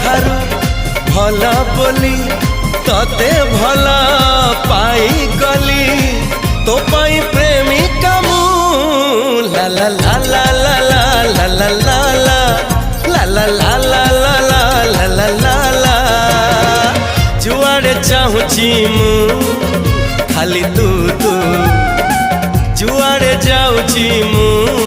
ठारू भल बोली तते भल पाई गली तो पाई प्रेमिका मु ला ला ला ला ला ला ला ला ला ला ला ला ला ला ला ला ला जुआड़े चाहूची मु खाली तू तू जुआड़े जाऊची मु